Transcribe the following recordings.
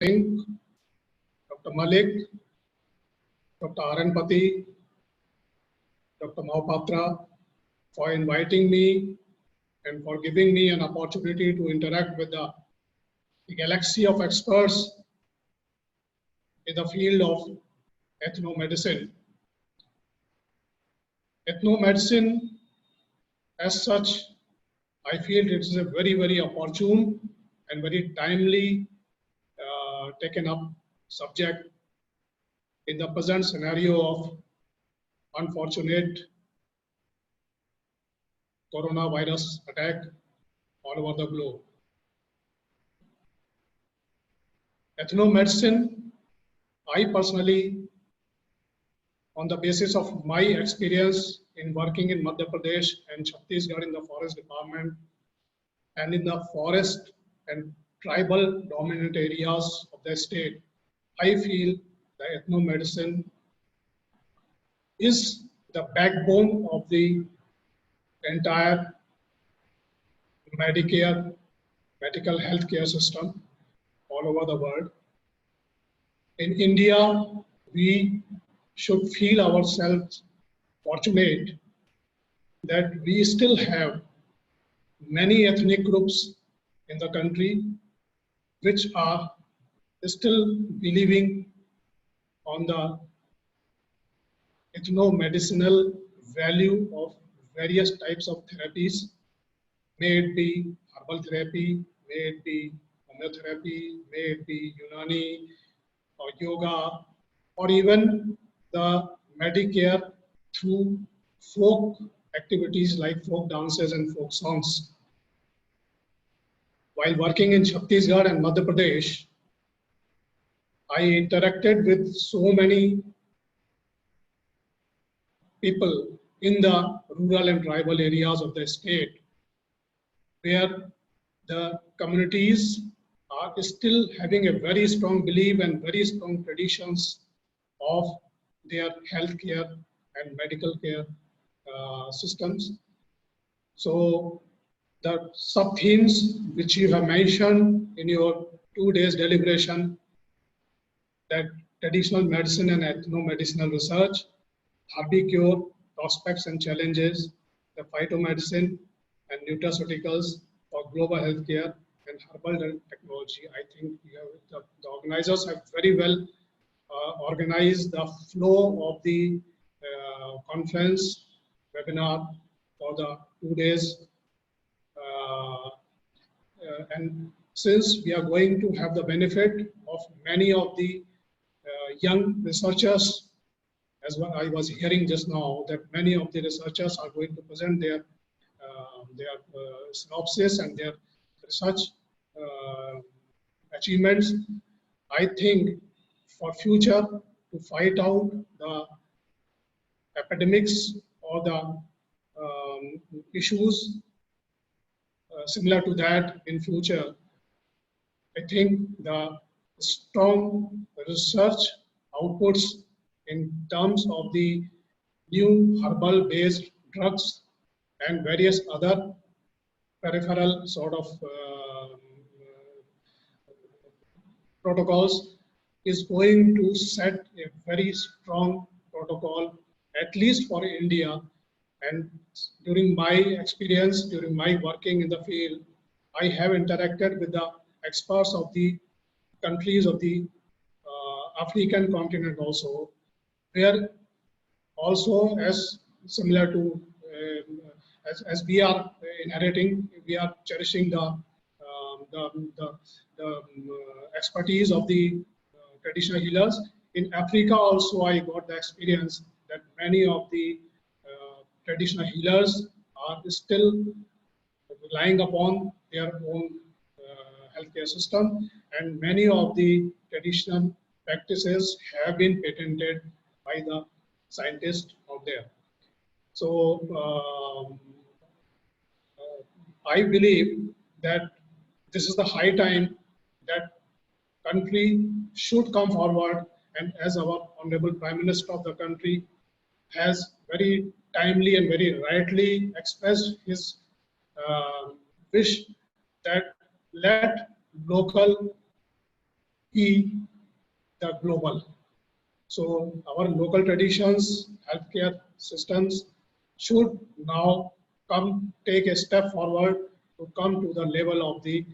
Singh, Dr. Malik, Dr. R.N. Pati, Dr. Mahapatra for inviting me and for giving me an opportunity to interact with the galaxy of experts in the field of ethnomedicine. Ethnomedicine, as such, I feel it is a very opportune and very timely taken up subject in the present scenario of unfortunate coronavirus attack all over the globe. Ethnomedicine, I personally, on the basis of my experience in working in Madhya Pradesh and Chhattisgarh in the forest department and in the forest and tribal dominant areas of the state, I feel the ethnomedicine is the backbone of the entire medical healthcare system all over the world. In India, we should feel ourselves fortunate that we still have many ethnic groups in the country which are still believing on the ethnomedicinal value of various types of therapies, may it be herbal therapy, may it be homeotherapy, may it be Unani or yoga, or even the Medicare through folk activities like folk dances and folk songs. While working in Chhattisgarh and Madhya Pradesh, I interacted with so many people in the rural and tribal areas of the state where the communities are still having a very strong belief and very strong traditions of their healthcare and medical care systems. So the sub-themes which you have mentioned in your 2 days deliberation, that traditional medicine and ethnomedicinal research, herbicure, prospects and challenges, the phytomedicine and nutraceuticals for global healthcare and herbal technology. I think the organizers have very well organized the flow of the conference webinar for the 2 days. And since we are going to have the benefit of many of the young researchers, as what I was hearing just now, that many of the researchers are going to present their synopsis and their research achievements. I think for future to fight out the epidemics or the issues similar to that in future, I think the strong research outputs in terms of the new herbal based drugs and various other peripheral sort of protocols is going to set a very strong protocol, at least for India. And during my experience, during my working in the field, I have interacted with the experts of the countries of the African continent also, where also as similar to as we are inheriting, we are cherishing the expertise of the traditional healers. In Africa also, I got the experience that many of the traditional healers are still relying upon their own healthcare system, and many of the traditional practices have been patented by the scientists out there. So I believe that this is the high time that country should come forward, and as our Honorable Prime Minister of the country has very timely and very rightly expressed his wish that let local be the global. So our local traditions, healthcare systems should now take a step forward to come to the level of the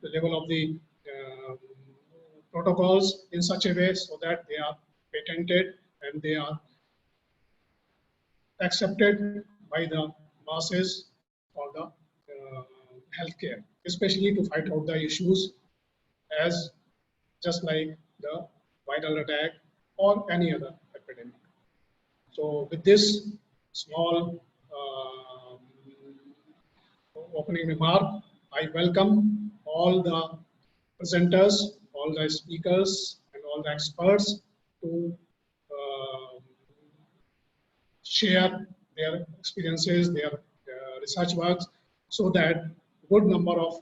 the level of the protocols in such a way so that they are patented and they are accepted by the masses for the healthcare, especially to fight out the issues as just like the viral attack or any other epidemic. So with this small opening remark, I welcome all the presenters, all the speakers, and all the experts to share their experiences, their research works, so that good number of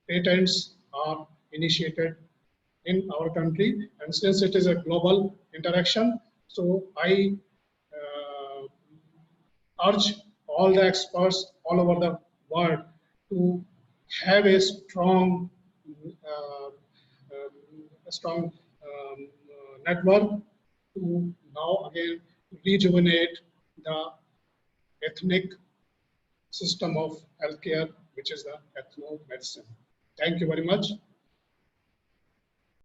patents are initiated in our country. And since it is a global interaction, so I urge all the experts all over the world to have a strong, network to now again rejuvenate the ethnic system of healthcare, which is the ethno medicine. Thank you very much.